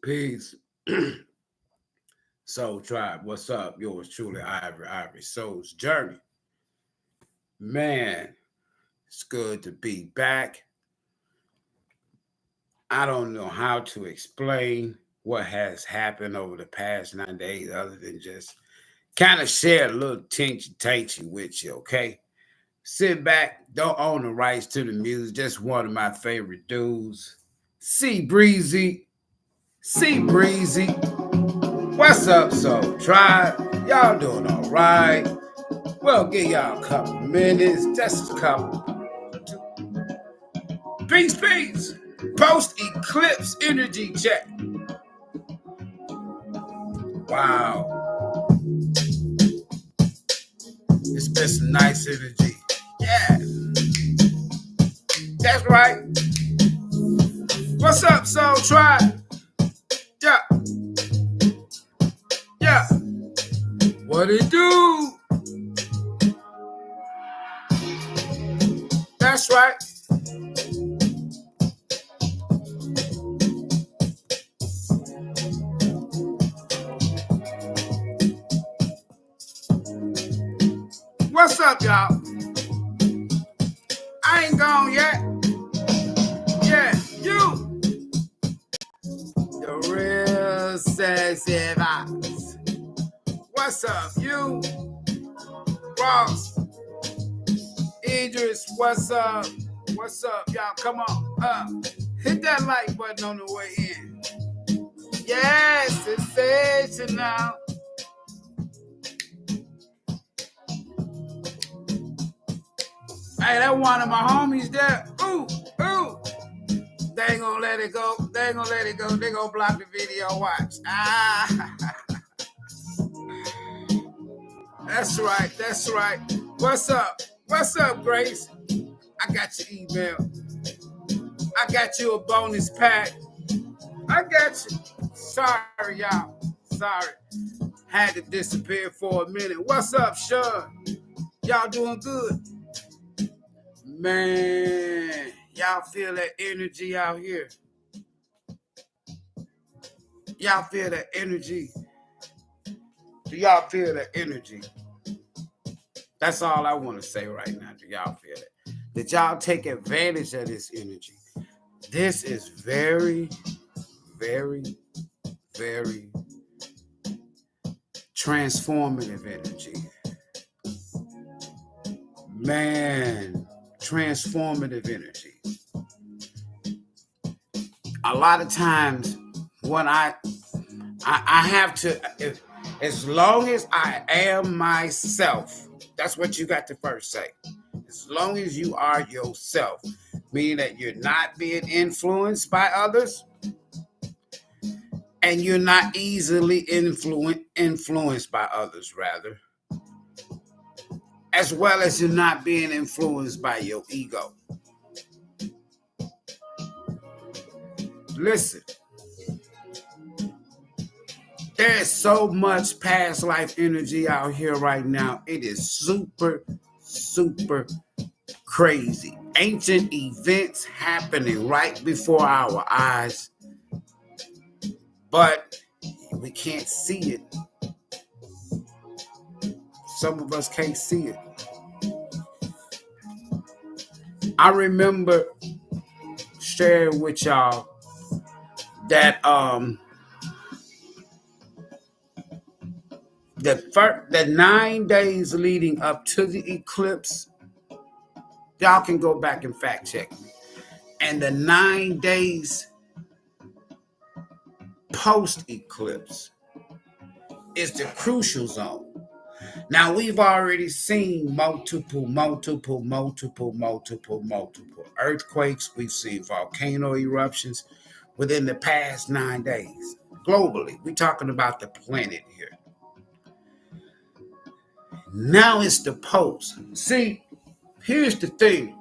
Peace. Soul Tribe, what's up? Yours truly, Ivory Soul's Journey. Man, it's good to be back. I don't know how to explain what has happened over the past 9 days other than just kind of share a little tinchy with you, okay? Sit back, don't own the rights to the music, just one of my favorite dudes. C Breezy. What's up, Soul Tribe? Y'all doing all right? We'll give y'all a couple minutes, just a couple. Peace. Post-eclipse energy check. Wow. It's been some nice energy. Yeah. That's right. What's up, Soul Tribe? Yeah. What it do? That's right. What's up, y'all? I ain't gone yet. Yeah, you. The real sexy vibes. What's up, you? Ross. Idris, what's up? What's up, y'all? Come on. Hit that like button on the way in. Yes, it's sensational. Hey, that one of my homies there. Ooh. They ain't gonna let it go. They gonna block the video. Watch. That's right. What's up, Grace? I got your email. I got you a bonus pack. I got you. Sorry, y'all. Sorry. Had to disappear for a minute. What's up, Sean? Y'all doing good? Man, y'all feel that energy out here? Y'all feel that energy? Do y'all feel that energy? That's all I want to say right now. Do y'all feel it? Did y'all take advantage of this energy? This is very, very, very transformative energy. Man, transformative energy. A lot of times when I have to, as long as I am myself, that's what you got to first say. As long as you are yourself, meaning that you're not being influenced by others and you're not easily influenced by others, rather, as well as you're not being influenced by your ego. Listen, there's so much past life energy out here right now. It is super crazy. Ancient events happening right before our eyes, but we can't see it. Some of us can't see it. I remember sharing with y'all that the 9 days leading up to the eclipse, y'all can go back and fact check me. And the 9 days post-eclipse is the crucial zone. Now, we've already seen multiple earthquakes. We've seen volcano eruptions within the past 9 days. Globally, we're talking about the planet here. Now it's the post. See, here's the thing.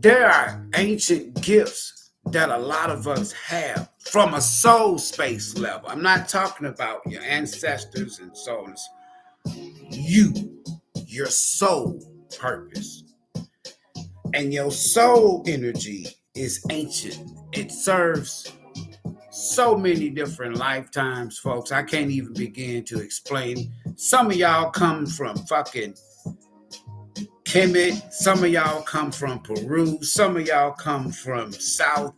There are ancient gifts that a lot of us have from a soul space level. I'm not talking about your ancestors and so on. your soul purpose. And your soul energy is ancient. It serves so many different lifetimes, folks. I can't even begin to explain. Some of y'all come from fucking Kemet. Some of y'all come from Peru. Some of y'all come from South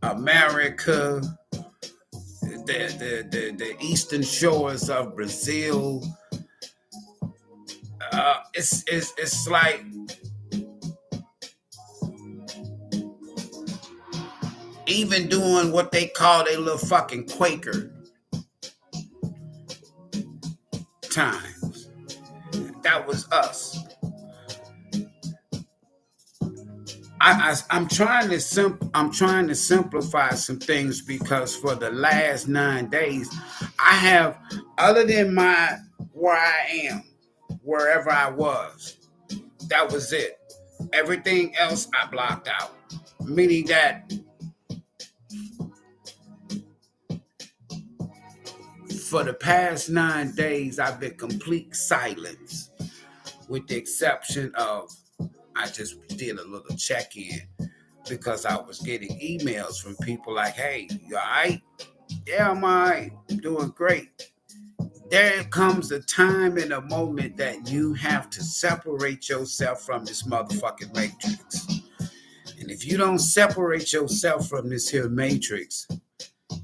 America, the eastern shores of Brazil. It's like even doing what they call their little fucking Quaker times. That was us. I'm trying to simplify some things because for the last 9 days, I have, other than where I am, wherever I was, that was it. Everything else I blocked out, meaning that for the past 9 days, I've been complete silence, with the exception of I just did a little check-in because I was getting emails from people like, hey, you all right? Yeah, I'm all right. I'm doing great. There comes a time and a moment that you have to separate yourself from this motherfucking matrix. And if you don't separate yourself from this here matrix,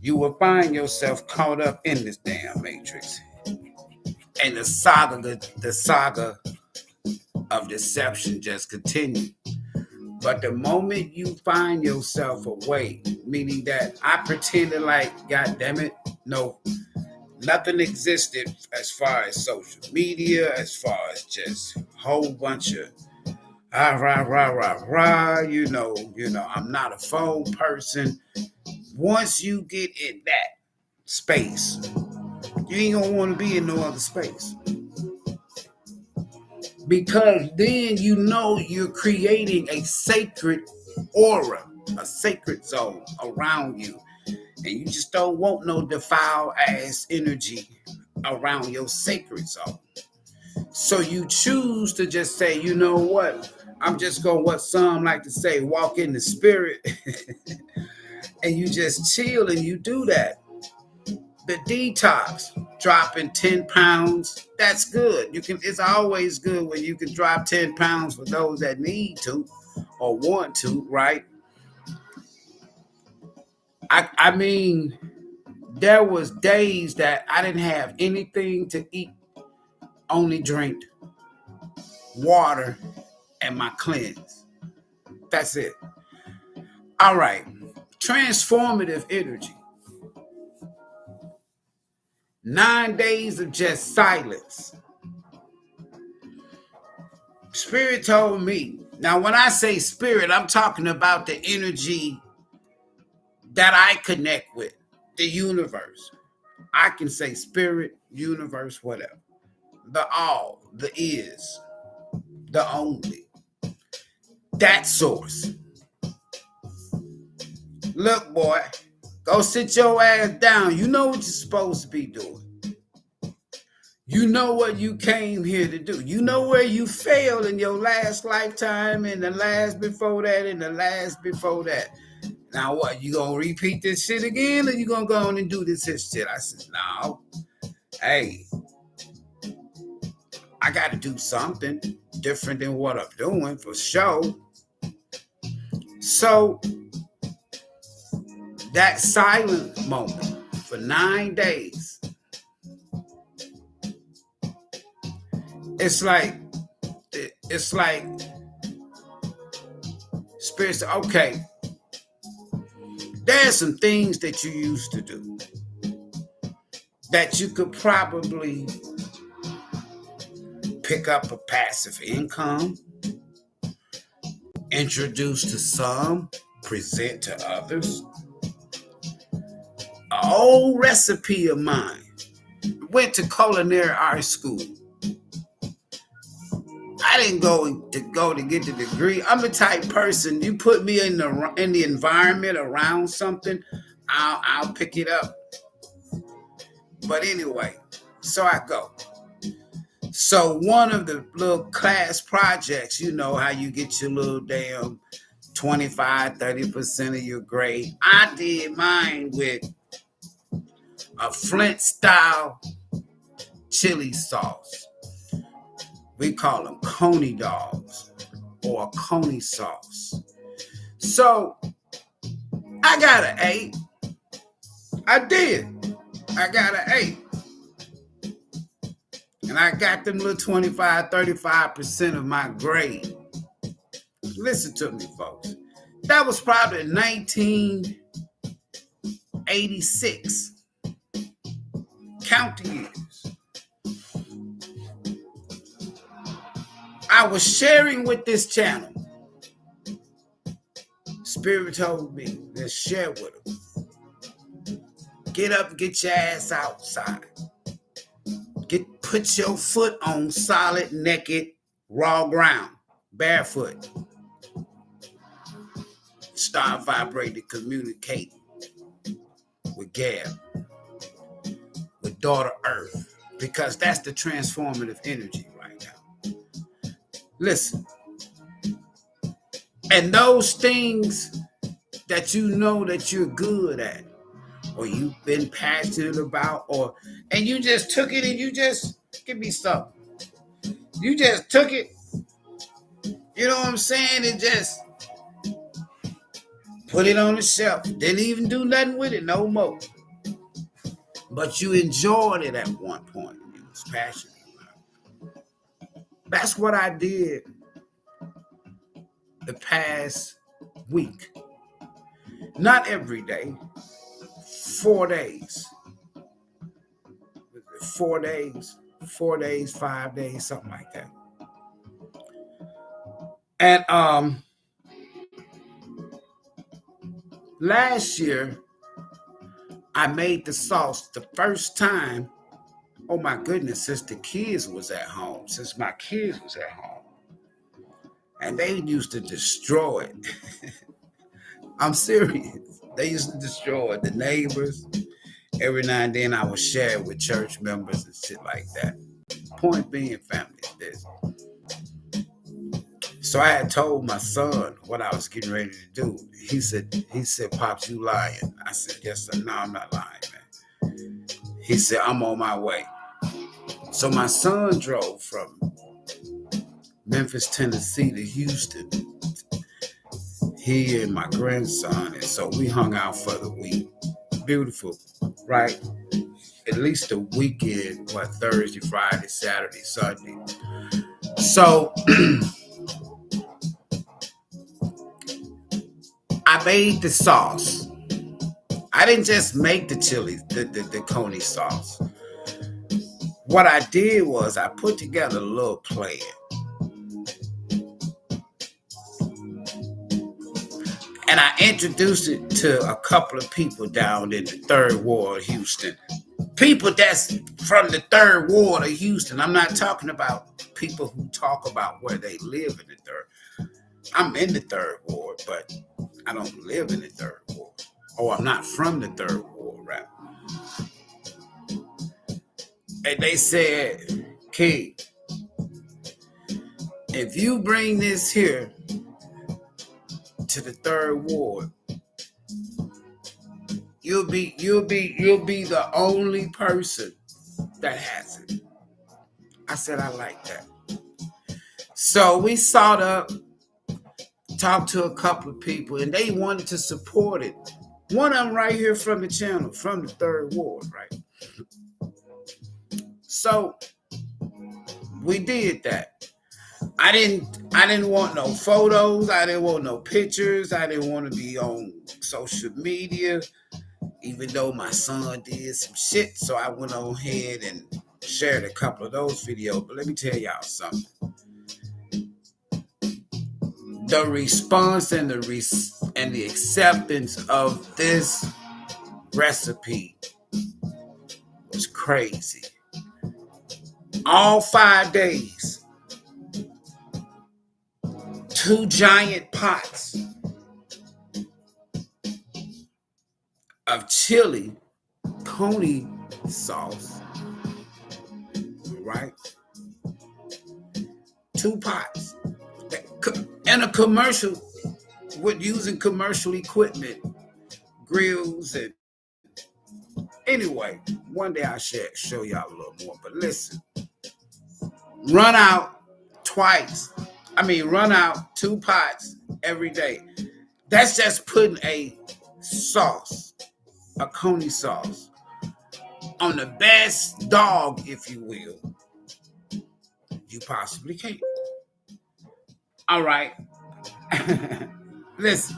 you will find yourself caught up in this damn matrix. And the saga of deception just continues. But the moment you find yourself away, meaning that I pretended like, God damn it, no, nothing existed as far as social media, as far as just a whole bunch of you know, I'm not a phone person. Once you get in that space, you ain't gonna want to be in no other space. Because then you know you're creating a sacred aura, a sacred zone around you. And you just don't want no defiled ass energy around your sacred zone. So you choose to just say, you know what? I'm just going to, what some like to say, walk in the spirit. And you just chill and you do that. The detox, dropping 10 pounds, that's good. It's always good when you can drop 10 pounds for those that need to or want to, right? I mean, there was days that I didn't have anything to eat, only drink water and my cleanse. That's it. All right. Transformative energy. 9 days of just silence. Spirit told me. Now, when I say spirit, I'm talking about the energy that I connect with, the universe. I can say spirit, universe, whatever. The all, the is, the only. That source. Look, boy, go sit your ass down. You know what you're supposed to be doing. You know what you came here to do. You know where you failed in your last lifetime, and the last before that, and the last before that. Now what, you gonna repeat this shit again, or you gonna go on and do this shit? I said, no. Hey, I gotta do something different than what I'm doing for sure. So that silent moment for 9 days, it's like Spirit said, okay, there's some things that you used to do that you could probably pick up a passive income, introduce to some, present to others. An old recipe of mine. Went to Culinary art school. I didn't go to get the degree. I'm the type person, you put me in the environment around something, I'll pick it up. But anyway, so I go. So one of the little class projects, you know how you get your little damn 25, 30% of your grade. I did mine with a Flint style chili sauce. We call them coney dogs or coney sauce. So I got an 8. I did. I got an 8. And I got them little 25, 35% of my grade. Listen to me, folks. That was probably 1986. Count the years. I was sharing with this channel. Spirit told me, let's share with them. Get up, get your ass outside. Put your foot on solid, naked, raw ground, barefoot. Start vibrating, communicate with Gab, with Daughter Earth, because that's the transformative energy right now. Listen, and those things that you know that you're good at, or you've been passionate about, and you just took it and you just give me something. You just took it, you know what I'm saying, and just put it on the shelf. Didn't even do nothing with it no more. But you enjoyed it at one point. You was passionate about it. That's what I did the past week. Not every day. 4 days. 4 days. 4 days, 5 days, something like that. And last year, I made the sauce the first time. Oh my goodness, since the kids was at home, since my kids was at home. And they used to destroy it. I'm serious. They used to destroy it. The neighbors. Every now and then I would share it with church members and shit like that. Point being, family, is this. So I had told my son what I was getting ready to do. He said, Pops, you lying. I said, yes, sir. No, I'm not lying, man. He said, I'm on my way. So my son drove from Memphis, Tennessee to Houston. He and my grandson. And so we hung out for the week. Beautiful, right? At least a weekend, Thursday, Friday, Saturday, Sunday. So I made the sauce. I didn't just make the chili, the coney sauce. What I did was I put together a little plan. And I introduced it to a couple of people down in the 3rd Ward of Houston. People that's from the 3rd Ward of Houston. I'm not talking about people who talk about where they live in the 3rd. I'm in the 3rd Ward, but I don't live in the 3rd Ward. Or I'm not from the 3rd Ward, right? And they said, King, if you bring this here to the 3rd Ward, you'll be the only person that has it. I said, I like that. So we sought up, talked to a couple of people, and they wanted to support it. One of them right here from the channel, from the 3rd Ward, right? So we did that. I didn't want no photos. I didn't want no pictures. I didn't want to be on social media, even though my son did some shit. So I went on ahead and shared a couple of those videos. But let me tell y'all something. The response and the acceptance of this recipe was crazy. All 5 days. 2 giant pots of chili coney sauce, right? 2 pots. And a commercial with using commercial equipment, grills, and anyway, one day I'll show y'all a little more. But listen, run out run out 2 pots every day. That's just putting a sauce, a coney sauce, on the best dog, if you will, you possibly can. All right. Listen.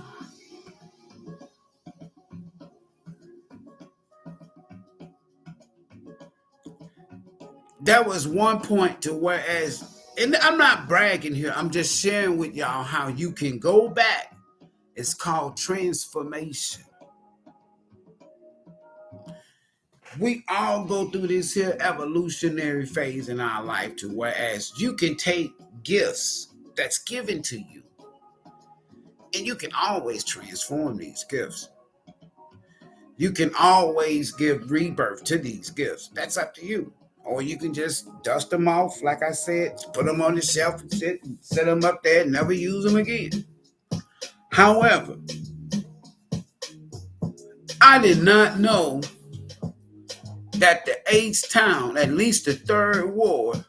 There was one point to whereas, and I'm not bragging here, I'm just sharing with y'all how you can go back. It's called transformation. We all go through this here evolutionary phase in our life to whereas you can take gifts that's given to you and you can always transform these gifts. You can always give rebirth to these gifts. That's up to you. Or you can just dust them off, like I said, put them on the shelf and set them up there and never use them again. However, I did not know that the 8th town, at least the 3rd ward,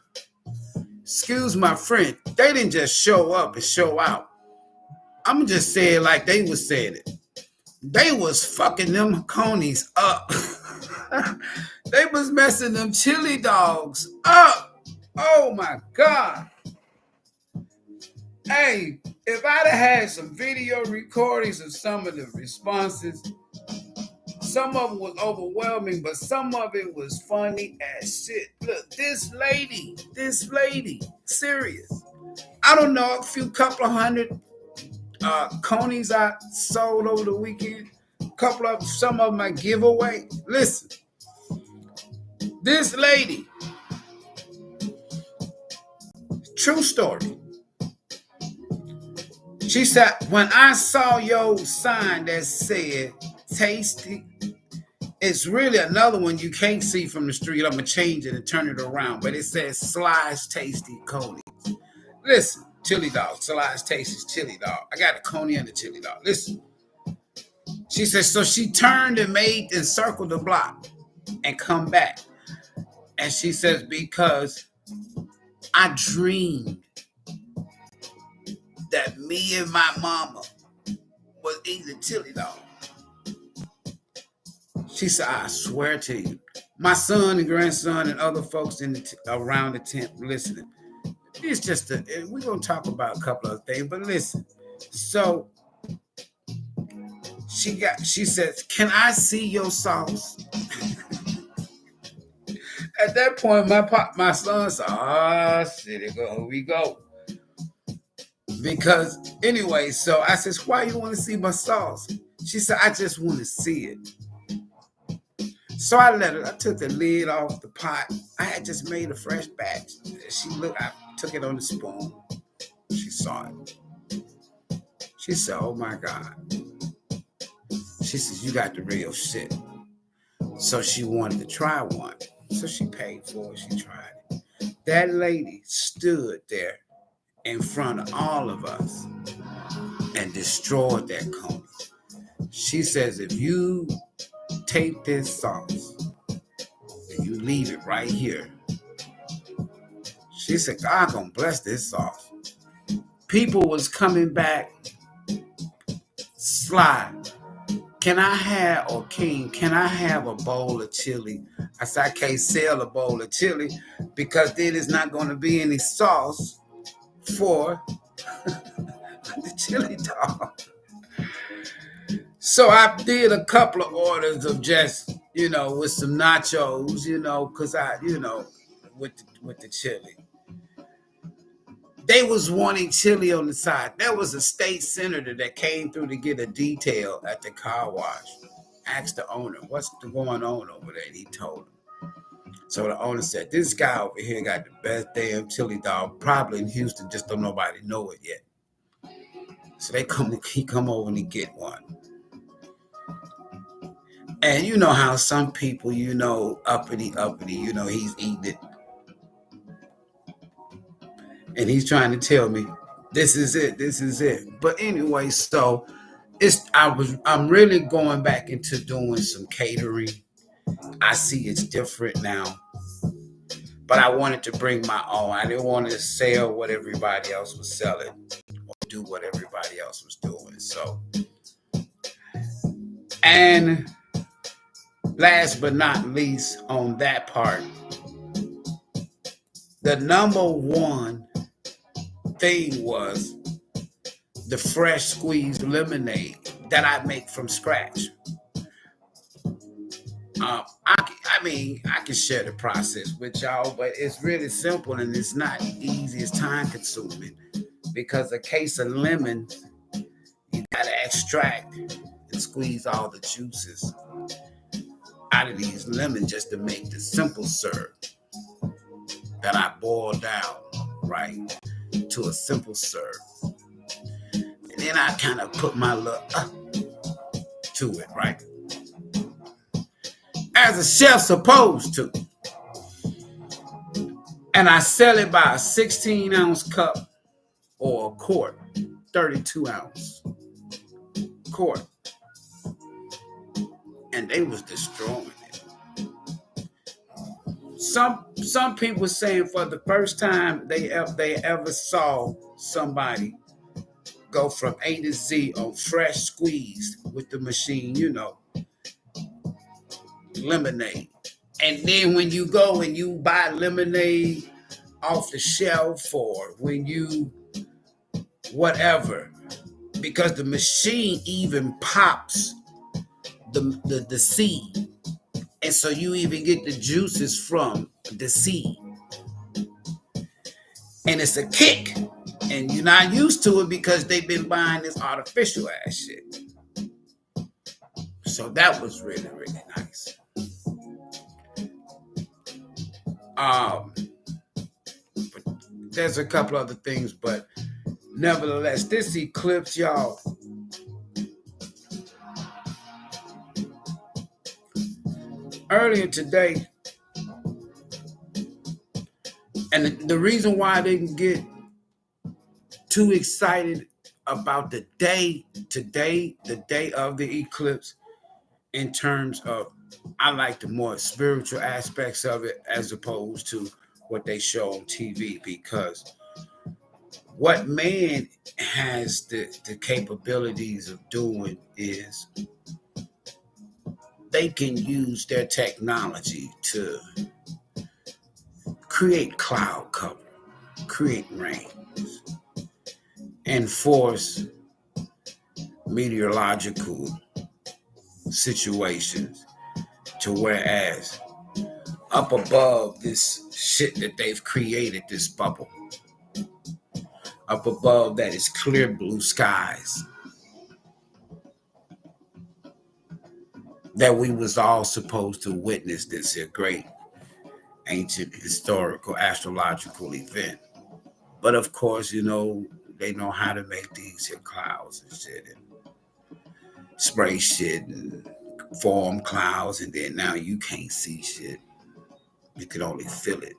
excuse my French, they didn't just show up and show out. I'm going to just say it like they was saying it. They was fucking them conies up. They was messing them chili dogs up. Oh my God. Hey, if I'd have had some video recordings of some of the responses, some of them was overwhelming, but some of it was funny as shit. Look, this lady, serious. I don't know, couple of hundred conies I sold over the weekend. Some of them I give away. Listen, this lady, true story. She said, when I saw your sign that said tasty, it's really another one you can't see from the street. I'm going to change it and turn it around. But it says Slice Tasty Conies. Listen, chili dog, Slice Tasty's chili dog. I got a coney and a chili dog. Listen. She said, so she turned and circled the block and come back. And she says, because I dreamed that me and my mama was eating chili dog. She said, I swear to you, my son and grandson and other folks around the tent listening. It's just we're going to talk about a couple of things, but listen. So she says, can I see your sauce? At that point, my son said, shit, here we go. Because anyway, so I says, why you want to see my sauce? She said, I just want to see it. So I took the lid off the pot. I had just made a fresh batch. I took it on the spoon. She saw it. She said, oh my God. She says, you got the real shit. So she wanted to try one. So she paid for it. She tried it. That lady stood there in front of all of us and destroyed that coney. She says, if you take this sauce and you leave it right here, she said, God gonna bless this sauce. People was coming back, Sly, can I have a bowl of chili? I said, I can't sell a bowl of chili because then there's not going to be any sauce for the chili dog. So I did a couple of orders of just, with some nachos, because with the chili. They was wanting chili on the side. There was a state senator that came through to get a detail at the car wash. Asked the owner, what's going on over there? And he told him. So the owner said, this guy over here got the best damn chili dog, probably in Houston, just don't nobody know it yet. So he come over and he get one. And you know how some people, uppity, he's eating it. and he's trying to tell me this is it, this is it. But anyway, so I'm really going back into doing some catering. I see it's different now, but I wanted to bring my own. I didn't want to sell what everybody else was selling or do what everybody else was doing. So, and last but not least on that part, the number one thing was the fresh squeezed lemonade that I make from scratch. I can share the process with y'all, but it's really simple and it's not easy. It's time consuming because a case of lemon, you gotta extract and squeeze all the juices out of these lemons just to make the simple syrup that I boil down, right, to a simple syrup. And then I kind of put my little to it, right? As a chef supposed to. And I sell it by a 16-ounce cup or a quart, 32-ounce quart. And they was destroying it. Some people saying for the first time they ever saw somebody go from A to Z on fresh squeezed with the machine, lemonade. And then when you go and you buy lemonade off the shelf or when you whatever, because the machine even pops the seed. And so you even get the juices from the seed. And it's a kick. And you're not used to it because they've been buying this artificial ass shit. So that was really, really nice. But there's a couple other things, but nevertheless, this eclipse, y'all, earlier today, and the reason why I didn't get too excited about the day today, the day of the eclipse, in terms of I like the more spiritual aspects of it as opposed to what they show on TV, because what man has the capabilities of doing is they can use their technology to create cloud cover, create rain, enforce meteorological situations to whereas up above this shit that they've created, this bubble, up above that is clear blue skies that we was all supposed to witness this here great ancient historical astrological event. But of course, they know how to make these here clouds and shit and spray shit and form clouds, and then now you can't see shit. You can only feel it.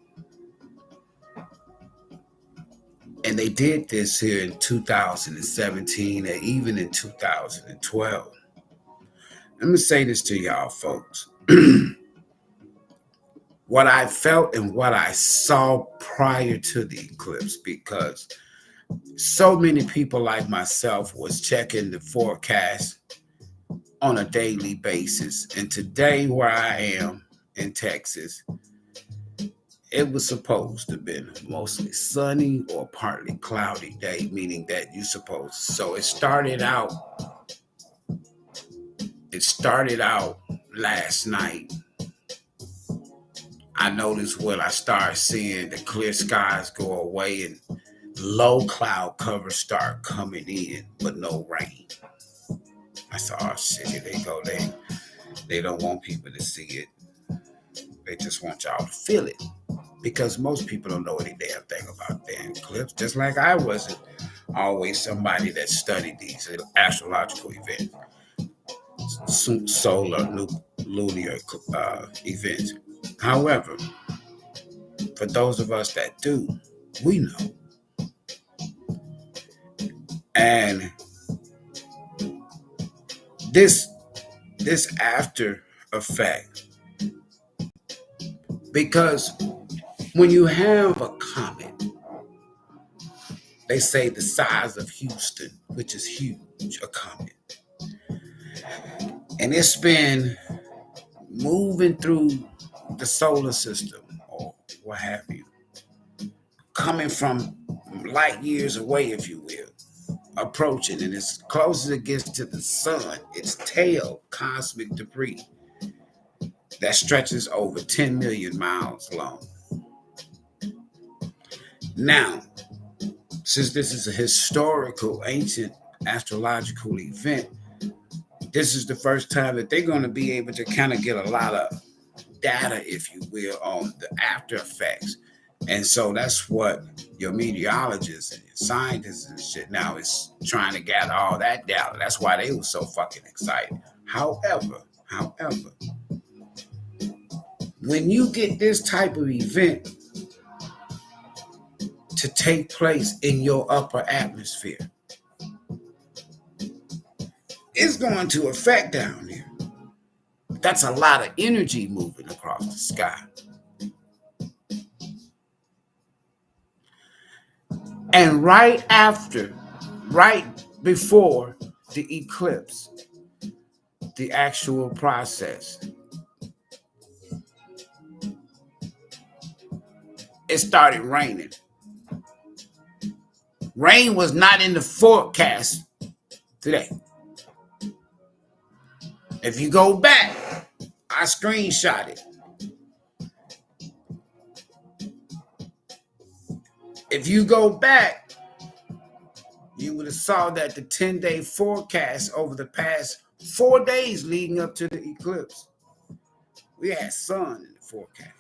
And they did this here in 2017 and even in 2012. Let me say this to y'all, folks. What I felt and what I saw prior to the eclipse, because so many people like myself was checking the forecast on a daily basis. And today, where I am in Texas, it was supposed to have been mostly sunny or partly cloudy day, meaning that you're supposed to. So it started out last night. I noticed when I started seeing the clear skies go away and low cloud cover start coming in, but no rain. I said, oh shit, here they go. They don't want people to see it. They just want y'all to feel it. Because most people don't know any damn thing about the eclipse, just like I wasn't always somebody that studied these astrological events, solar, lunar events. However, for those of us that do, we know. And this after effect, because when you have a comet, they say the size of Houston, which is huge, a comet, and it's been moving through the solar system or what have you, coming from light years away, if you will, approaching, and as close as it gets to the sun, its tail, cosmic debris that stretches over 10 million miles long. Now, since this is a historical, ancient astrological event, this is the first time that they're going to be able to kind of get a lot of data, if you will, on the after effects. And so that's what your meteorologists and your scientists and shit now is trying to gather all that data. That's why they were so fucking excited. However, when you get this type of event to take place in your upper atmosphere, it's going to affect down there. That's a lot of energy moving across the sky. And right before the eclipse, the actual process, it started raining. Rain was not in the forecast today. If you go back, I screenshot it. If you go back, you would have saw that the 10-day forecast over the past 4 days leading up to the eclipse, we had sun in the forecast.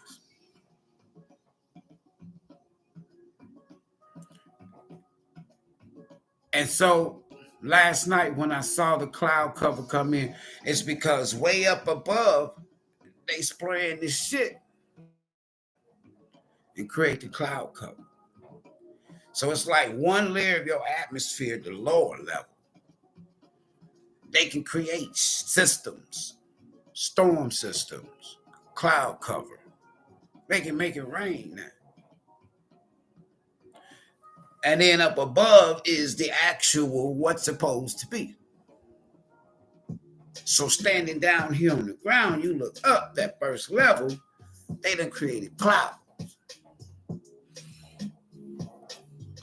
And so last night when I saw the cloud cover come in, it's because way up above, they spraying this shit and create the cloud cover. So it's like one layer of your atmosphere, the lower level. They can create systems, storm systems, cloud cover. They can make it rain now. And then up above is the actual what's supposed to be. So standing down here on the ground, you look up that first level, they done created clouds.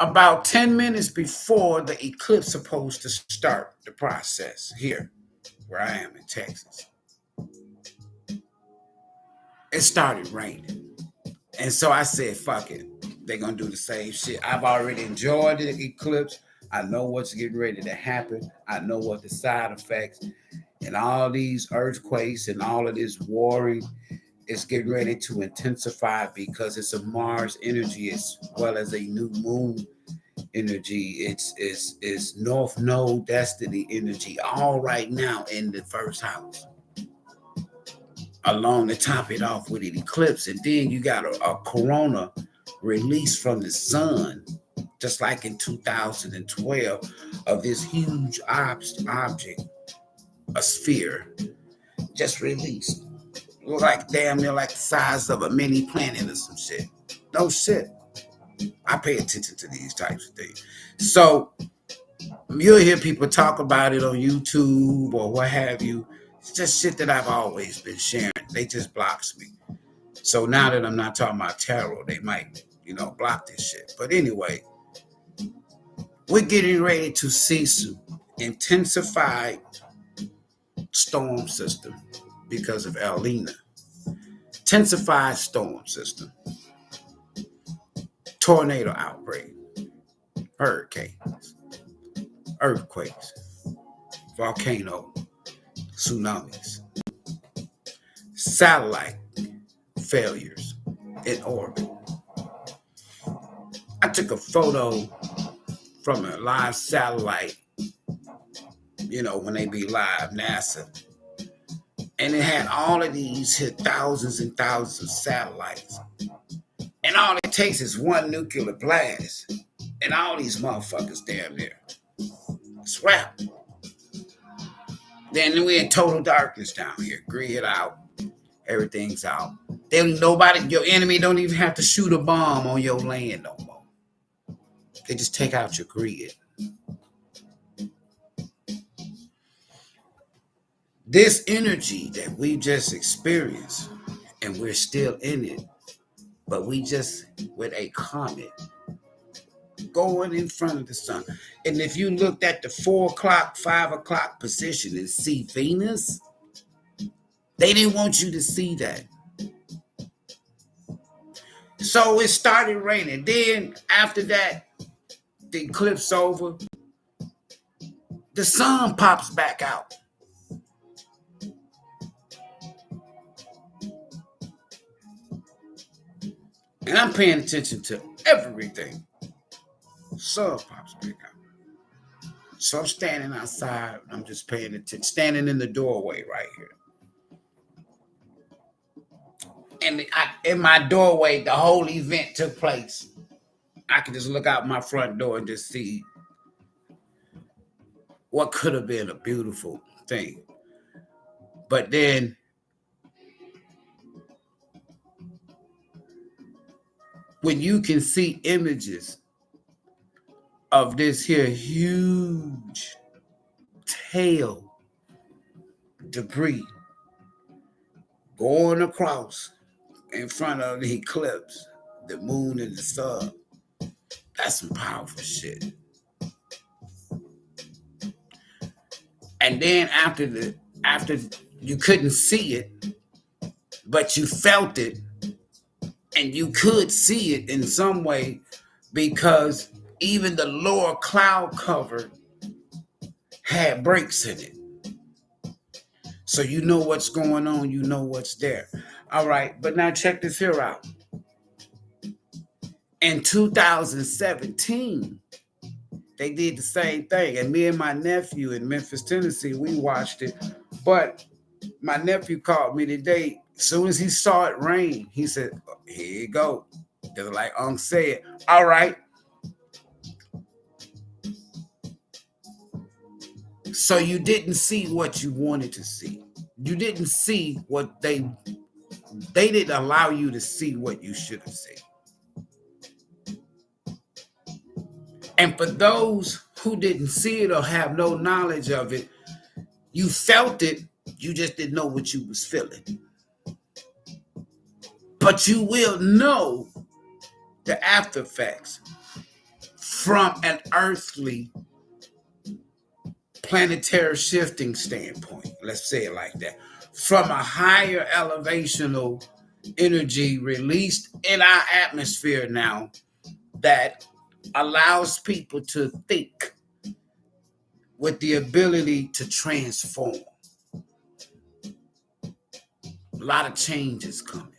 About 10 minutes before the eclipse supposed to start the process here, where I am in Texas, it started raining. And so I said, fuck it. They're going to do the same shit. I've already enjoyed the eclipse. I know what's getting ready to happen. I know what the side effects and all these earthquakes and all of this warring is getting ready to intensify because it's a Mars energy as well as a new moon energy. It's North Node destiny energy all right now in the first house. Along to top it off with an eclipse. And then you got a corona release from the sun, just like in 2012, of this huge object, a sphere, just released. Look like damn near like the size of a mini planet or some shit. No shit. I pay attention to these types of things. So you'll hear people talk about it on YouTube or what have you. It's just shit that I've always been sharing. They just blocks me. So now that I'm not talking about tarot, they might, block this shit. But anyway, we're getting ready to see some intensified storm system because of El Nino. Intensified storm system. Tornado outbreak. Hurricanes. Earthquakes. Volcano. Tsunamis. Satellite failures in orbit. I took a photo from a live satellite, when they be live, NASA. And it had all of these thousands and thousands of satellites. And all it takes is one nuclear blast. And all these motherfuckers damn near It's wrap. Then we're in total darkness down here. Grid out. Everything's out. Then nobody, your enemy don't even have to shoot a bomb on your land no more. They just take out your grid. This energy that we just experienced, and we're still in it, but we just with a comet going in front of the sun. And if you looked at the 4 o'clock, 5 o'clock position and see Venus, they didn't want you to see that. So it started raining. Then after that, the eclipse over, the sun pops back out. And I'm paying attention to everything. Sun pops back out. So I'm standing outside. I'm just paying attention, standing in the doorway right here. And in my doorway, the whole event took place. I could just look out my front door and just see what could have been a beautiful thing. But then when you can see images of this here huge tail debris going across in front of the eclipse, the moon and the sun, that's some powerful shit. And then after you couldn't see it, but you felt it, and you could see it in some way because even the lower cloud cover had breaks in it. So you know what's going on, you know what's there. All right, but now check this here out. In 2017, they did the same thing. And me and my nephew in Memphis, Tennessee, we watched it. But my nephew called me today. As soon as he saw it rain, he said, here you go. Just like Unc said, all right. So you didn't see what you wanted to see. You didn't see what they didn't allow you to see what you should have seen. And for those who didn't see it or have no knowledge of it, you felt it, you just didn't know what you was feeling. But you will know the after effects from an earthly planetary shifting standpoint. Let's say it like that. From a higher elevational energy released in our atmosphere now that allows people to think with the ability to transform. A lot of change is coming.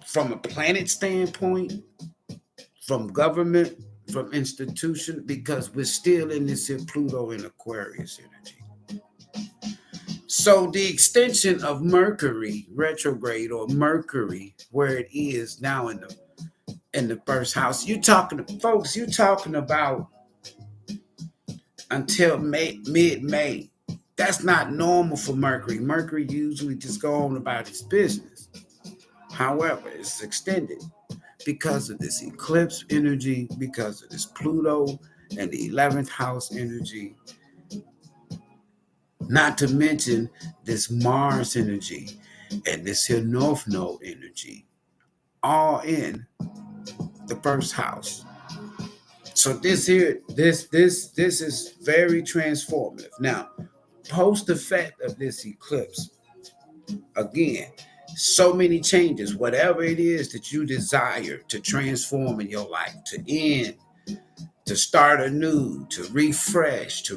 From a planet standpoint, from government, from institution, because we're still in this here Pluto and Aquarius energy. So the extension of Mercury retrograde, or Mercury where it is now in the first house, you're talking about until mid-May. That's not normal for Mercury. Mercury usually just go on about its business. However, it's extended because of this eclipse energy, because of this Pluto and the 11th house energy, not to mention this Mars energy and this here North Node energy, all in the first house. So this is very transformative. Now, post effect of this eclipse, again, so many changes, whatever it is that you desire to transform in your life, to end, to start anew, to refresh, to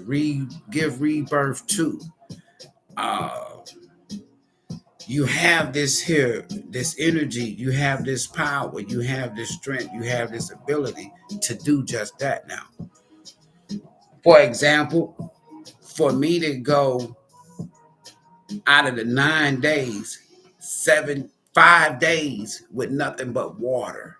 give rebirth to. You have this here, this energy, you have this power, you have this strength, you have this ability to do just that now. For example, for me to go out of the 9 days, 5 days with nothing but water.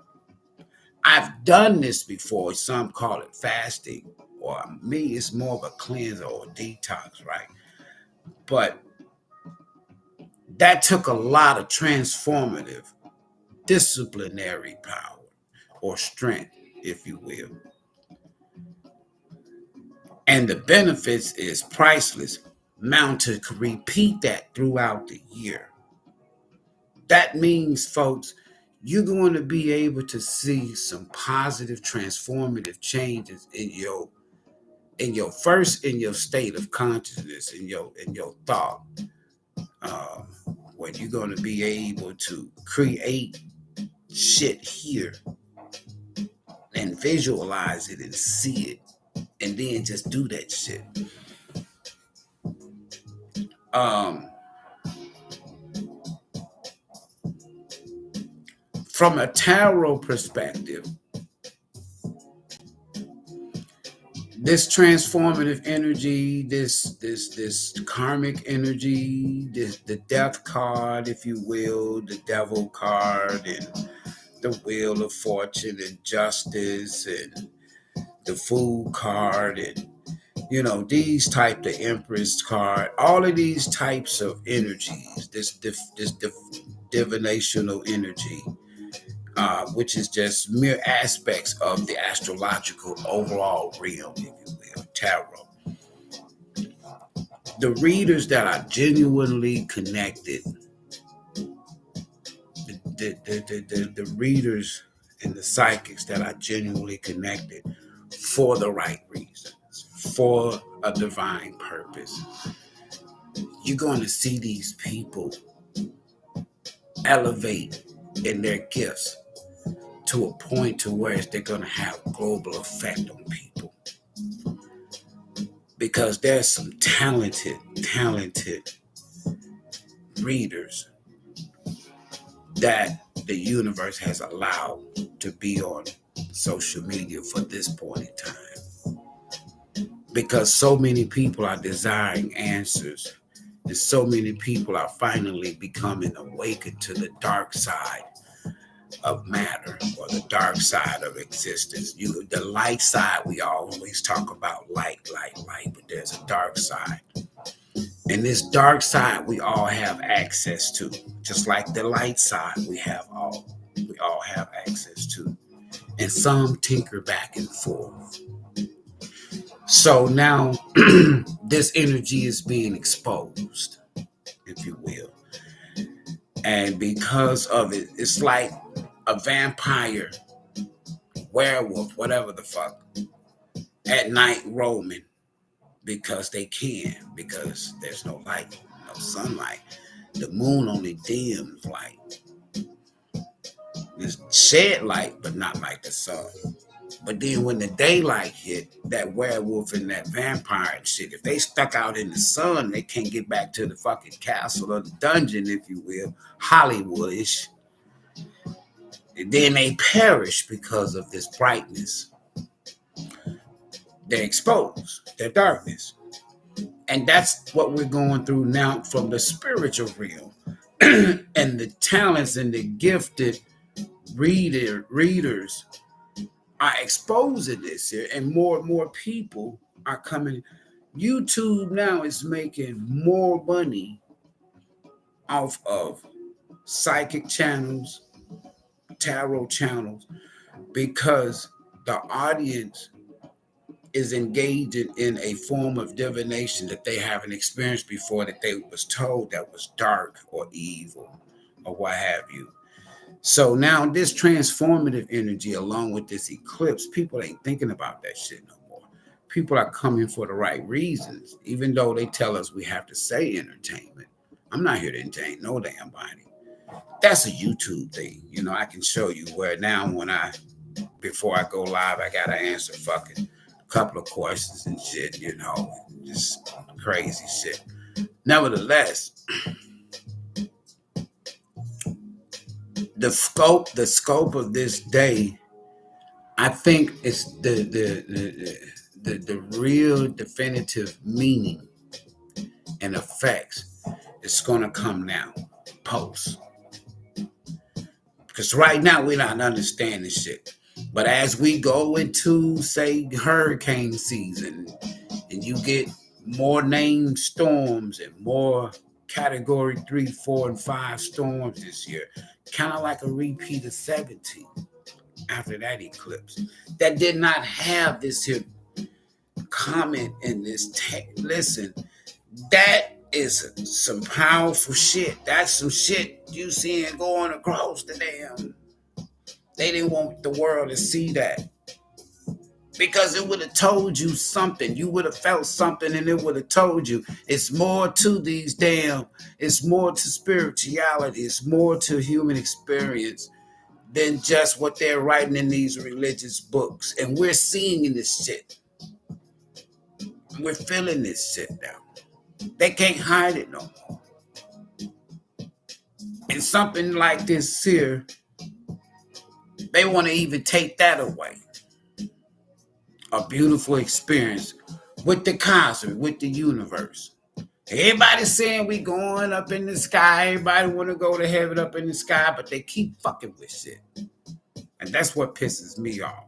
I've done this before. Some call it fasting. or me, it's more of a cleanser or detox, right? But that took a lot of transformative, disciplinary power or strength, if you will. And the benefits is priceless. Now to repeat that throughout the year. That means, folks, you're going to be able to see some positive, transformative changes in your state of consciousness, in your thought, when you're going to be able to create shit here and visualize it and see it, and then just do that shit. From a tarot perspective, this transformative energy, this karmic energy, the death card, if you will, the devil card, and the wheel of fortune and justice, and the fool card, and these type, the empress card, all of these types of energies, this divinational energy, which is just mere aspects of the astrological overall realm, if you will, tarot. The readers that are genuinely connected, the readers and the psychics that are genuinely connected for the right reasons, for a divine purpose, you're going to see these people elevate in their gifts to a point to where they're going to have global effect on people. Because there's some talented readers that the universe has allowed to be on social media for this point in time. Because so many people are desiring answers, and so many people are finally becoming awakened to the dark side of matter, or the dark side of existence. The light side, we always talk about light, but there's a dark side. And this dark side we all have access to. Just like the light side we all have access to. And some tinker back and forth. So now this energy is being exposed, if you will. And because of it, it's like a vampire, werewolf, whatever the fuck, at night roaming because they can, because there's no light, no sunlight. The moon only dims light. It's shed light, but not like the sun. But then when the daylight hit, that werewolf and that vampire and shit, if they stuck out in the sun, they can't get back to the fucking castle or the dungeon, if you will, Hollywoodish. And then they perish because of this brightness. They're exposed, they're darkness. And that's what we're going through now from the spiritual realm. And the talents and the gifted readers are exposing this here, and more people are coming. YouTube now is making more money off of psychic channels, tarot channels, because the audience is engaging in a form of divination that they haven't experienced before, that they was told that was dark or evil or what have you. So now this transformative energy, along with this eclipse, people ain't thinking about that shit no more. People are coming for the right reasons, even though they tell us we have to say entertainment. I'm not here to entertain no damn body. That's a YouTube thing. I can show you where now before I go live, I got to answer fucking couple of questions and shit, just crazy shit. Nevertheless, the scope of this day, I think it's the real definitive meaning and effects is going to come now, post. Because right now we're not understanding shit. But as we go into, say, hurricane season, and you get more named storms and more category 3, 4, and 5 storms this year, kind of like a repeat of 17 after that eclipse, that did not have this here comment in this text. Listen, that is some powerful shit. That's some shit you seeing going across the damn. They didn't want the world to see that, because it would have told you something. You would have felt something, and it would have told you it's more to these damn. It's more to spirituality. It's more to human experience than just what they're writing in these religious books. And we're seeing this shit. We're feeling this shit now. They can't hide it no more. And something like this here, they want to even take that away. A beautiful experience with the cosmos, with the universe. Everybody's saying we going up in the sky. Everybody want to go to heaven up in the sky, but they keep fucking with shit. And that's what pisses me off.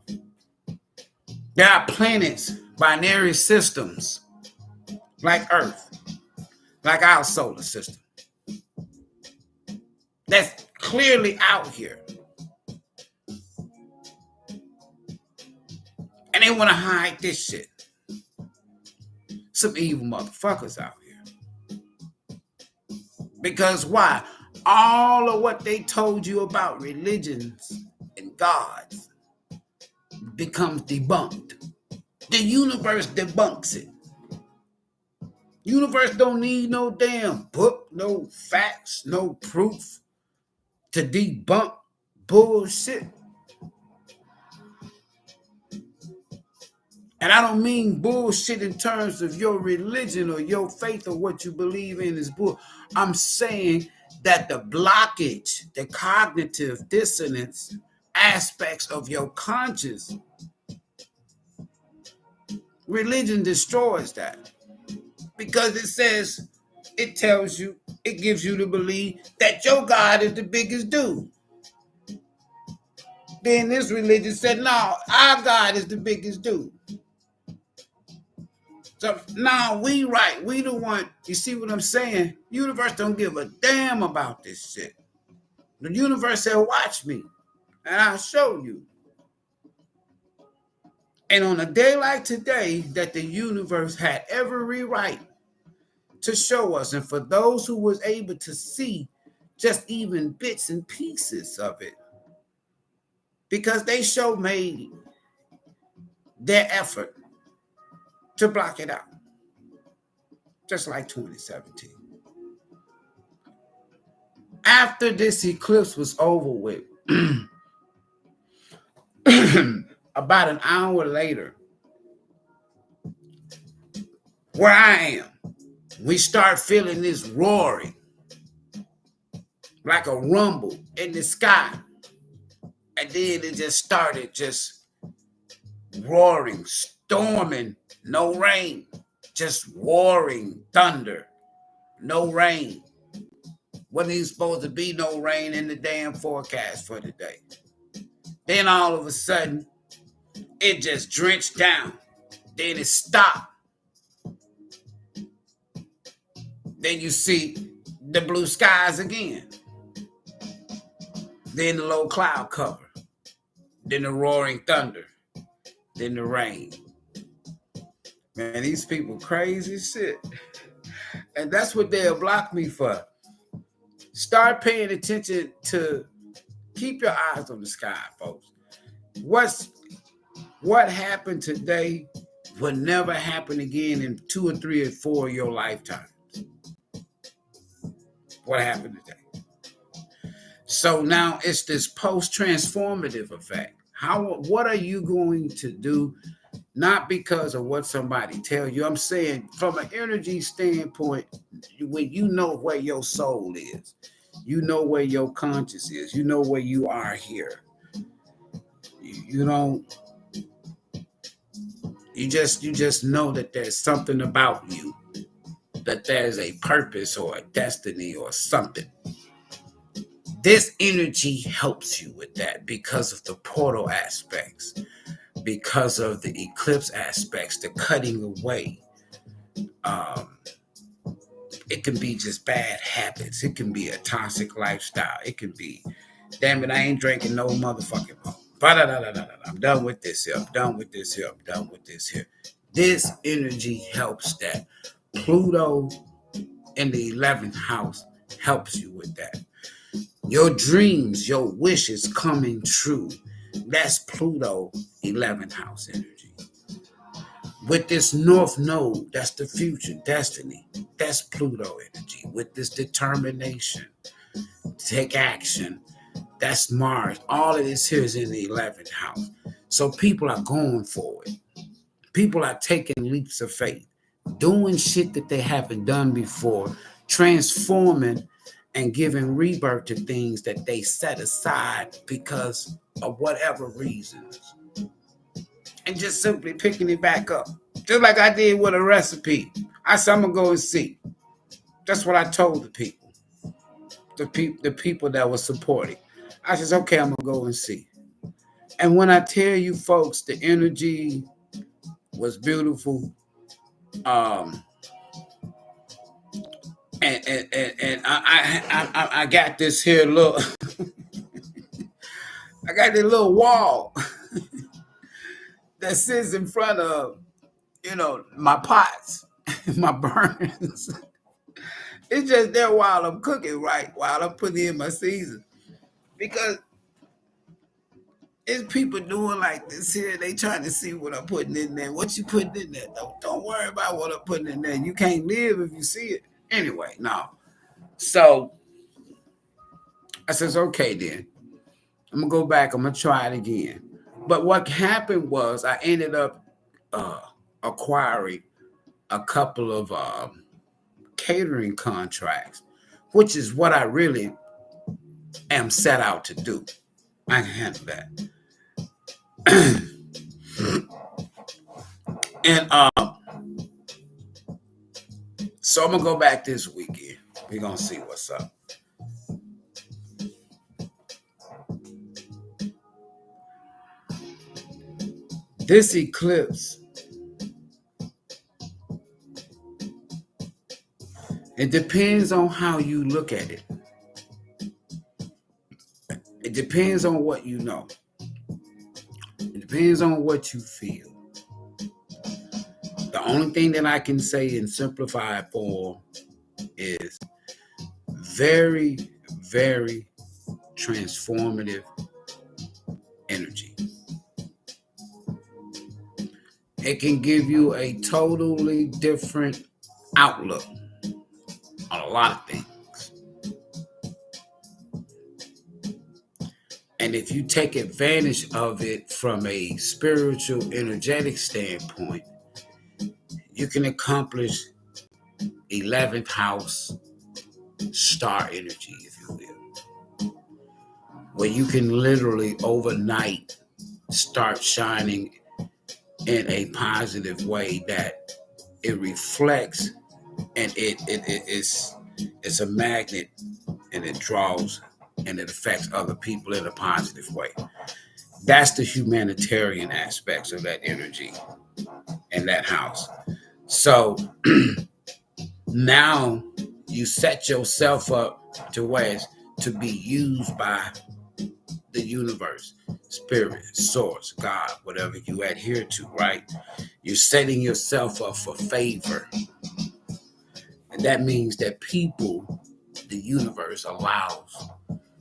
There are planets, binary systems, like Earth, like our solar system, that's clearly out here. And they want to hide this shit. Some evil motherfuckers out here. Because why? All of what they told you about religions and gods becomes debunked. The universe debunks it. Universe don't need no damn book, no facts, no proof to debunk bullshit. And I don't mean bullshit in terms of your religion or your faith or what you believe in is bull. I'm saying that the blockage, the cognitive dissonance aspects of your conscious, religion destroys that. Because it says, it tells you, it gives you to believe that your God is the biggest dude. Then this religion said, no, our God is the biggest dude. So now we right. We the one. You see what I'm saying? Universe don't give a damn about this shit. The universe said, watch me, and I'll show you. And on a day like today, that the universe had every right to show us, and for those who was able to see just even bits and pieces of it, because they made their effort to block it out, just like 2017. After this eclipse was over with, about an hour later, where I am, we start feeling this roaring, like a rumble in the sky. And then it just started just roaring, storming, no rain, just roaring thunder, no rain. Wasn't even supposed to be no rain in the damn forecast for today. Then all of a sudden, it just drenched down. Then it stopped. Then you see the blue skies again. Then the low cloud cover. Then the roaring thunder. Then the rain. Man, these people crazy shit. And that's what they'll block me for. Start paying attention to, keep your eyes on the sky, folks. What happened today will never happen again in 2 or 3 or 4 of your lifetimes. What happened today? So now it's this post-transformative effect. What are you going to do? Not because of what somebody tell you. I'm saying from an energy standpoint, when you know where your soul is, you know where your conscious is, you know where you are here. You just know that there's something about you, that there's a purpose or a destiny or something This energy helps you with that because of the portal aspects, because of the eclipse aspects, the cutting away. It can be just bad habits. It can be a toxic lifestyle. It can be, damn it, I ain't drinking no motherfucking more. I'm done with this here. I'm done with this here. I'm done with this here. This energy helps that. Pluto in the 11th house helps you with that. Your dreams, your wishes coming true. That's Pluto 11th house energy. With this North Node, that's the future, destiny. That's Pluto energy. With this determination, take action, that's Mars. All of this here is in the 11th house. So people are going for it. People are taking leaps of faith, doing shit that they haven't done before, transforming and giving rebirth to things that they set aside because of whatever reasons. And just simply picking it back up. Just like I did with a recipe. I said, I'm going to go and see. That's what I told the people. The people that were supporting. I said, okay, I'm going to go and see. And when I tell you folks, the energy was beautiful. And I got this here little, I got this little wall that sits in front of, my pots, my burners. It's just there while I'm cooking, right? While I'm putting in my season. Because it's people doing like this here. They trying to see what I'm putting in there. What you putting in there? Don't worry about what I'm putting in there. You can't live if you see it. Anyway, no. So I says, okay, then. I'm going to go back. I'm going to try it again. But what happened was I ended up acquiring a couple of catering contracts, which is what I really am set out to do. I can handle that. And so I'm going to go back this weekend. We're going to see what's up. This eclipse, it depends on how you look at it. It depends on what you know. It depends on what you feel. The only thing that I can say in simplified form is very, very transformative energy. It can give you a totally different outlook on a lot of things. And if you take advantage of it from a spiritual, energetic standpoint, you can accomplish 11th house star energy, if you will, where you can literally overnight start shining in a positive way that it reflects and it's a magnet and it draws and it affects other people in a positive way. That's the humanitarian aspects of that energy in that house. So now you set yourself up to be used by the universe, spirit, source, God, whatever you adhere to, right? You're setting yourself up for favor. And that means that people, the universe allows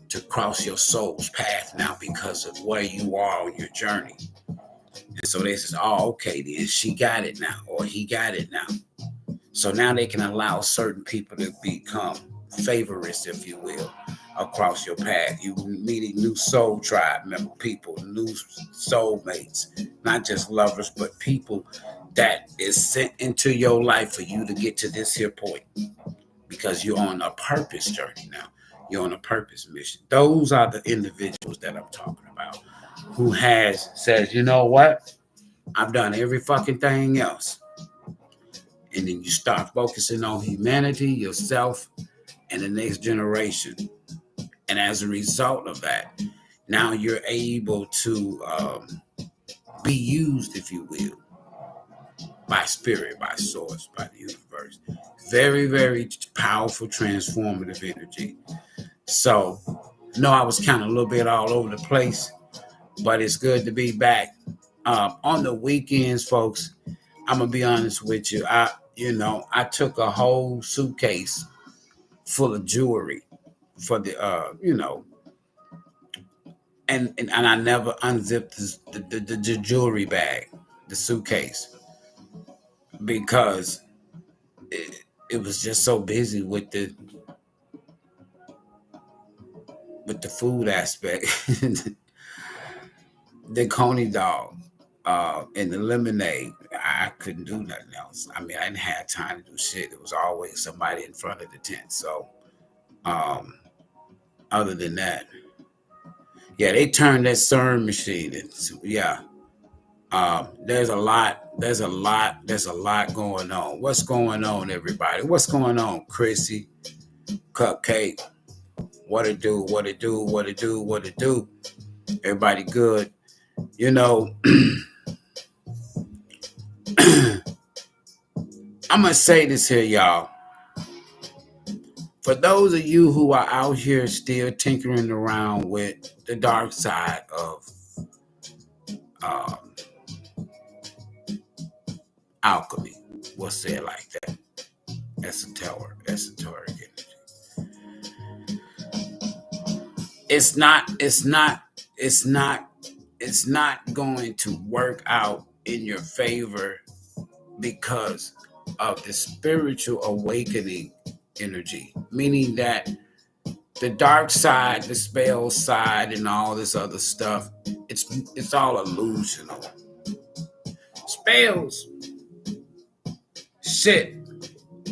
to cross your soul's path now because of where you are on your journey. And so they say, oh, okay, then she got it now, or he got it now. So now they can allow certain people to become favorites, if you will, across your path. You meeting new soul tribe member people, new soulmates, not just lovers, but people that is sent into your life for you to get to this here point, because you're on a purpose journey now. You're on a purpose mission. Those are the individuals that I'm talking about, who says, you know what? I've done every fucking thing else. And then you start focusing on humanity, yourself, and the next generation. And as a result of that, now you're able to be used, if you will, by spirit, by source, by the universe. Very, very powerful, transformative energy. So, no, I was kind of a little bit all over the place, but it's good to be back. On the weekends, folks, I'm gonna be honest with you. I took a whole suitcase full of jewelry for the, and I never unzipped the jewelry bag, the suitcase, because it was just so busy with the food aspect. The coney dog and the lemonade. I couldn't do nothing else. I mean, I didn't have time to do shit. There was always somebody in front of the tent. So other than that, yeah, they turned that CERN machine into, yeah. There's a lot going on. What's going on, everybody? What's going on, Chrissy? Cupcake. What it do? Everybody good. I'm going to say this here, y'all. For those of you who are out here still tinkering around with the dark side of alchemy, we'll say it like that. Esoteric energy. It's not going to work out in your favor because of the spiritual awakening energy, meaning that the dark side, the spell side, and all this other stuff, it's all illusional. Spells, shit.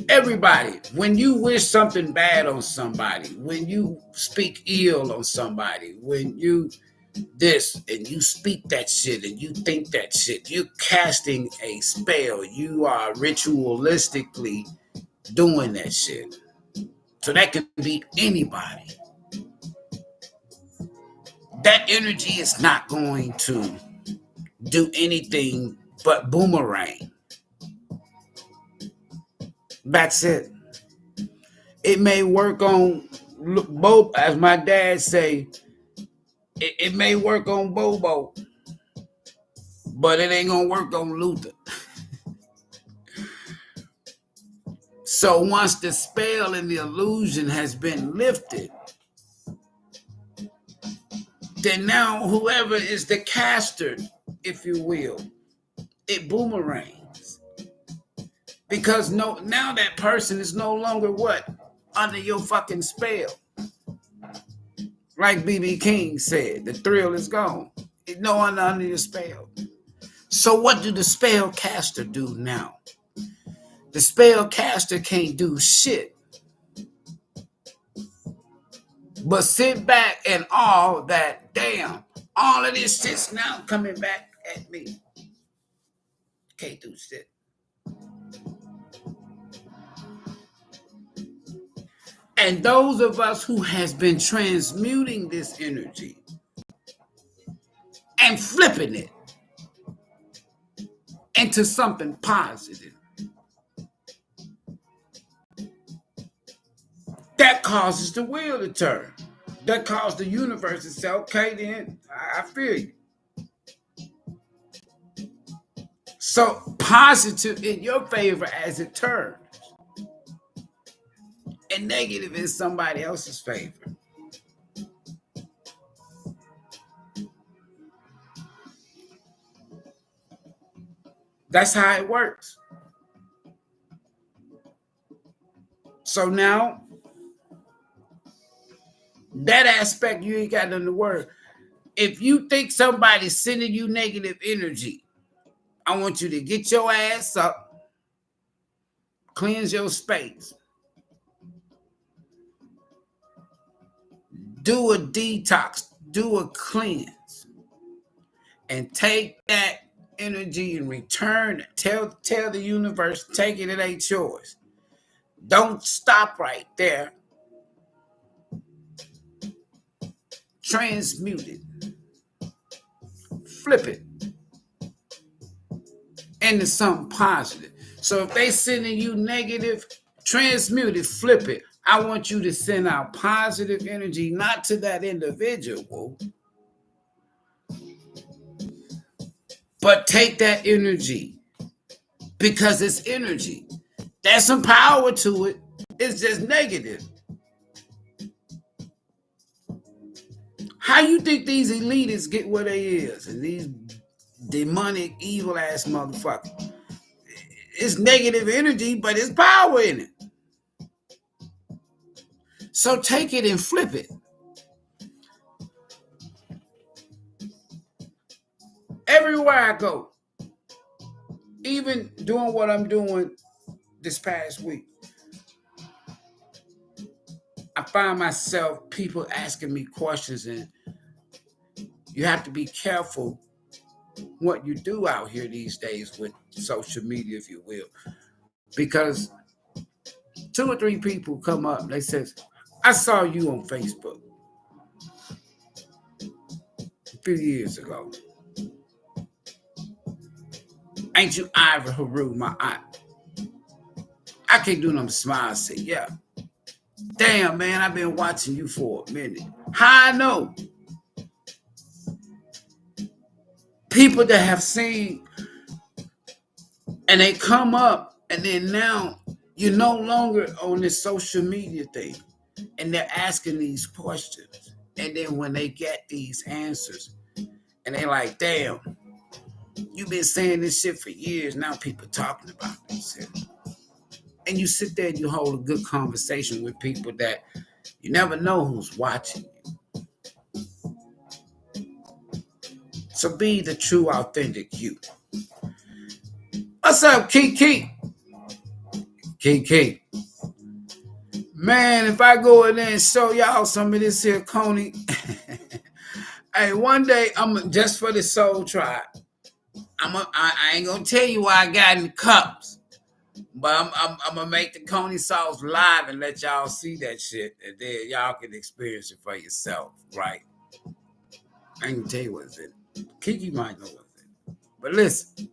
Everybody, when you wish something bad on somebody, when you speak ill on somebody, when you this and you speak that shit and you think that shit, you're casting a spell. You are ritualistically doing that shit. So that can be anybody. That energy is not going to do anything but boomerang. That's it. It may work on both, as my dad say, it may work on Bobo, but it ain't gonna work on Luther. So once the spell and the illusion has been lifted, then now whoever is the caster, if you will, it boomerangs. Because now that person is no longer what? Under your fucking spell. Like B.B. King said, the thrill is gone. It's no one under your spell. So what do the spell caster do now? The spell caster can't do shit but sit back and all that, damn, all of this shit's now coming back at me. Can't do shit. And those of us who has been transmuting this energy and flipping it into something positive, that causes the wheel to turn. That causes the universe to say, okay, then, I feel you. So positive in your favor as it turns, and negative in somebody else's favor. That's how it works. So now, that aspect, you ain't got nothing to worry. If you think somebody's sending you negative energy, I want you to get your ass up, cleanse your space, do a detox, do a cleanse, and take that energy and return. Tell the universe, take it ain't yours. Don't stop right there. transmute it, flip it into something positive. So if they sending you negative, transmute it, flip it. I want you to send out positive energy, not to that individual, but take that energy, because it's energy. There's some power to it. It's just negative. How you think these elitists get where they is, and these demonic, evil ass motherfuckers? It's negative energy, but it's power in it. So take it and flip it. Everywhere I go, even doing what I'm doing this past week, I find myself, people asking me questions, and you have to be careful what you do out here these days with social media, if you will, because 2 or 3 people come up, they says, I saw you on Facebook a few years ago. Ain't you IvoryHeru, my aunt? I can't do them smiles. Say, yeah. Damn, man, I've been watching you for a minute. How I know? People that have seen, and they come up, and then now you're no longer on this social media thing, and they're asking these questions. And then when they get these answers, and they're like, damn, you've been saying this shit for years. Now people talking about this shit. And you sit there and you hold a good conversation with people that you never know who's watching you. So be the true, authentic you. What's up, Kiki? Kiki. Man, if I go in there and show y'all some of this here Coney, hey, one day I'm just for the soul tribe. I ain't gonna tell you what I got in the cups, but I'm gonna make the Coney sauce live and let y'all see that shit, and then y'all can experience it for yourself, right? I ain't gonna tell you what's in it. Kiki might know what's in it, but listen.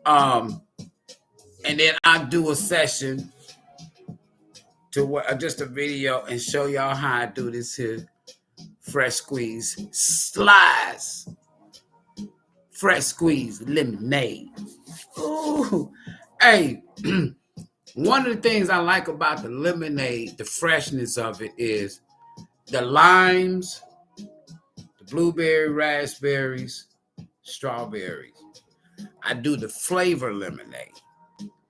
And then I do a session to just a video and show y'all how I do this here fresh squeeze slice, fresh squeeze lemonade. Ooh, hey, one of the things I like about the lemonade, the freshness of it, is the limes, the blueberry, raspberries, strawberries. I do the flavor lemonade.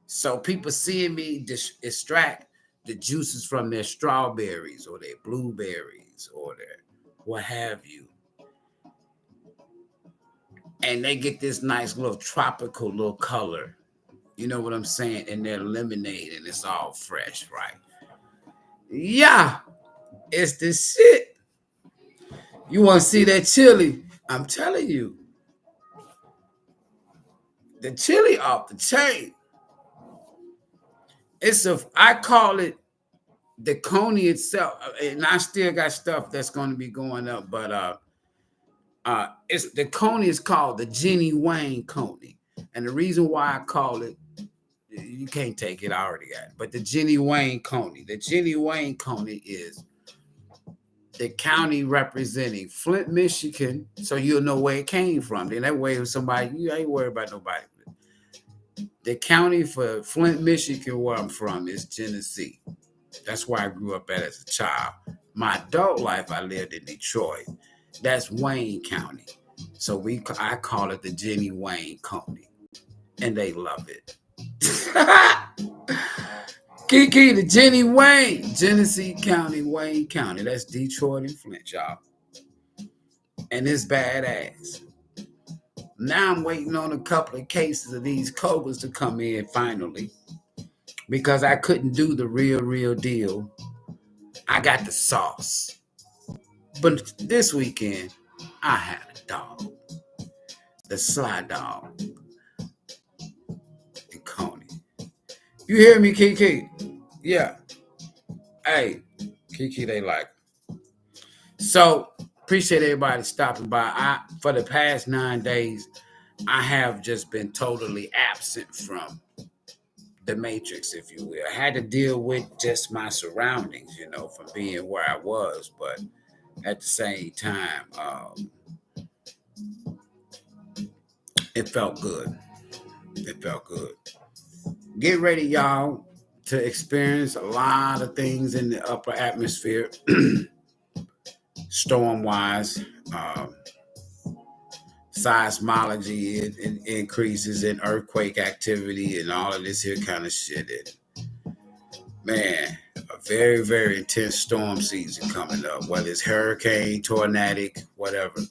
So people seeing me extract the juices from their strawberries or their blueberries or their what have you. And they get this nice little tropical little color. You know what I'm saying? In their lemonade, and it's all fresh, right? Yeah, it's the shit. You want to see that chili? I'm telling you. The chili off the chain. I call it the Coney itself, and I still got stuff that's going to be going up, but it's the Coney is called the Jenny Wayne Coney, and the reason why I call it, you can't take it, I already got it, but the Jenny Wayne Coney. The Jenny Wayne Coney is the county representing Flint, Michigan, so you'll know where it came from. Then that way, if somebody, you ain't worried about nobody. The county for Flint, Michigan, where I'm from, is Genesee. That's where I grew up at as a child. My adult life, I lived in Detroit. That's Wayne County. So I call it the Jenny Wayne County. And they love it. Kiki, the Jenny Wayne. Genesee County, Wayne County. That's Detroit and Flint, y'all. And it's badass. Now I'm waiting on a couple of cases of these Cobras to come in finally, because I couldn't do the real deal. I got the sauce. But this weekend, I had a dog. The sly dog. And Coney. You hear me, Kiki? Yeah. Hey, Kiki, they like. So appreciate everybody stopping by. For the past 9 days, I have just been totally absent from the matrix, if you will. I had to deal with just my surroundings, from being where I was, but at the same time, it felt good. It felt good. Get ready, y'all, to experience a lot of things in the upper atmosphere, storm-wise. Seismology it increases in earthquake activity and all of this here kind of shit. Man, a very, very intense storm season coming up, whether it's hurricane, tornadic, whatever,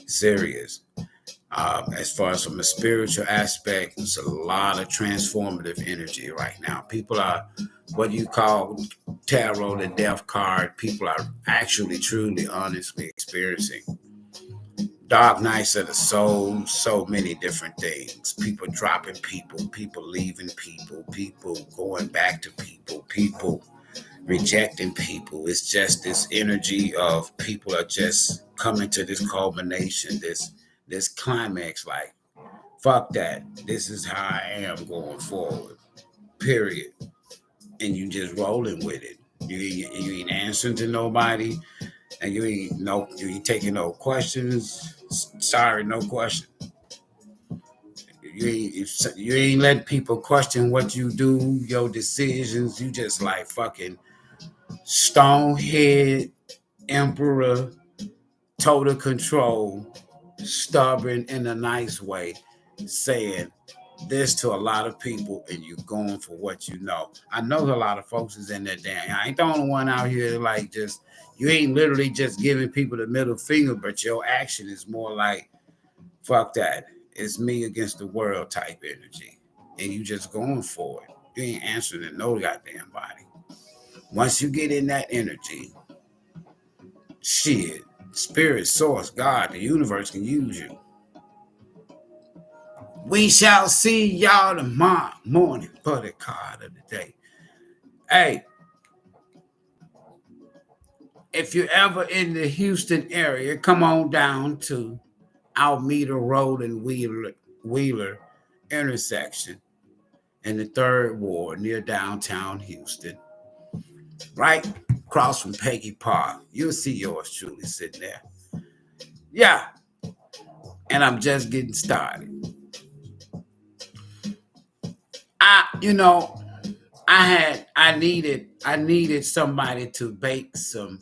serious. As far as from a spiritual aspect, it's a lot of transformative energy right now. People are what you call tarot, the death card. People are actually, truly, honestly experiencing dark nights of the soul, so many different things. People dropping people leaving people going back to people rejecting people. It's just this energy of people are just coming to this culmination, this climax, like, fuck that. This is how I am going forward. Period. And you just rolling with it. You ain't answering to nobody. And you ain't taking no questions. Sorry, no question. You ain't letting people question what you do, your decisions. You just like fucking stonehead, emperor, total control, stubborn in a nice way, saying this to a lot of people, and you going for what you know. I know a lot of folks is in there damn. I ain't the only one out here like just. You ain't literally just giving people the middle finger, but your action is more like, fuck that. It's me against the world type energy. And you just going for it. You ain't answering to no goddamn body. Once you get in that energy, shit, spirit, source, God, the universe can use you. We shall see y'all tomorrow morning for the card of the day. Hey, if you're ever in the Houston area, come on down to Alameda Road and Wheeler intersection in the 3rd Ward near downtown Houston. Right across from Peggy Park. You'll see yours truly sitting there. Yeah. And I'm just getting started. I needed somebody to bake some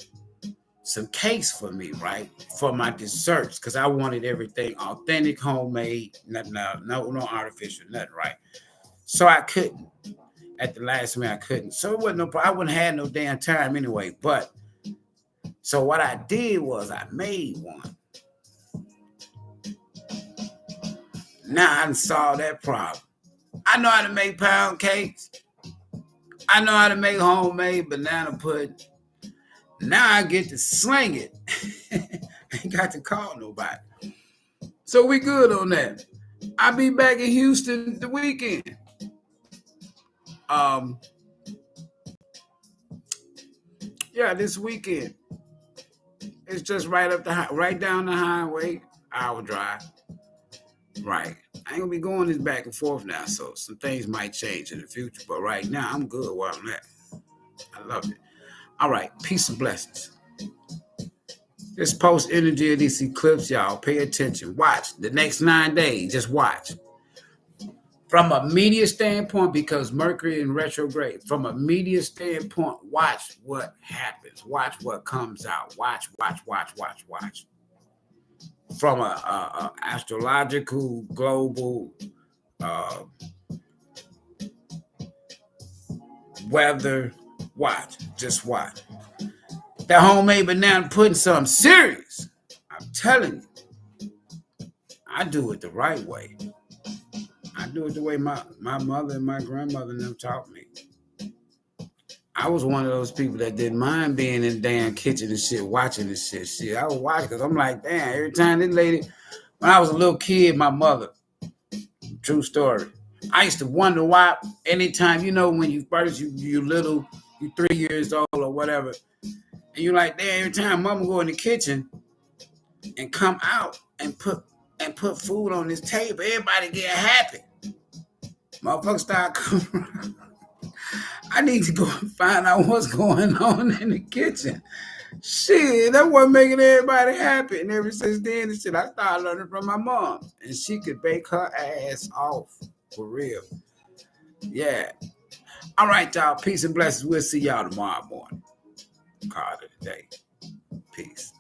cakes for me, right? For my desserts, because I wanted everything authentic, homemade, no artificial, nothing, right? So I couldn't. At the last minute, I couldn't. So it wasn't no problem. I wouldn't have no damn time anyway. But so what I did was I made one. Now I solved that problem. I know how to make pound cakes. I know how to make homemade banana pudding. Now I get to sling it. Ain't got to call nobody. So we good on that. I'll be back in Houston the weekend. This weekend. It's just right down the highway, hour drive. Right. I ain't gonna be going this back and forth now, so some things might change in the future. But right now, I'm good where I'm at. I love it. All right. Peace and blessings. This post energy of this eclipse, y'all. Pay attention. Watch the next 9 days. Just watch. From a media standpoint, because Mercury in retrograde, from a media standpoint, watch what happens. Watch what comes out. Watch. From a astrological, global, weather, watch. Just watch. That homemade banana pudding something serious. I'm telling you. I do it the right way. I do it the way my mother and my grandmother and them taught me. I was one of those people that didn't mind being in the damn kitchen and shit, watching this shit. I would watch because I'm like, damn, every time this lady, when I was a little kid, my mother, true story, I used to wonder why anytime, when you first, you little, you 3 years old or whatever, And you like, damn, every time mama go in the kitchen and come out and put food on this table, everybody get happy. Motherfuckers start coming. I need to go and find out what's going on in the kitchen. Shit, that wasn't making everybody happy. And ever since then, I started learning from my mom. And she could bake her ass off. For real. Yeah. All right, y'all. Peace and blessings. We'll see y'all tomorrow morning. Call it a day. Peace.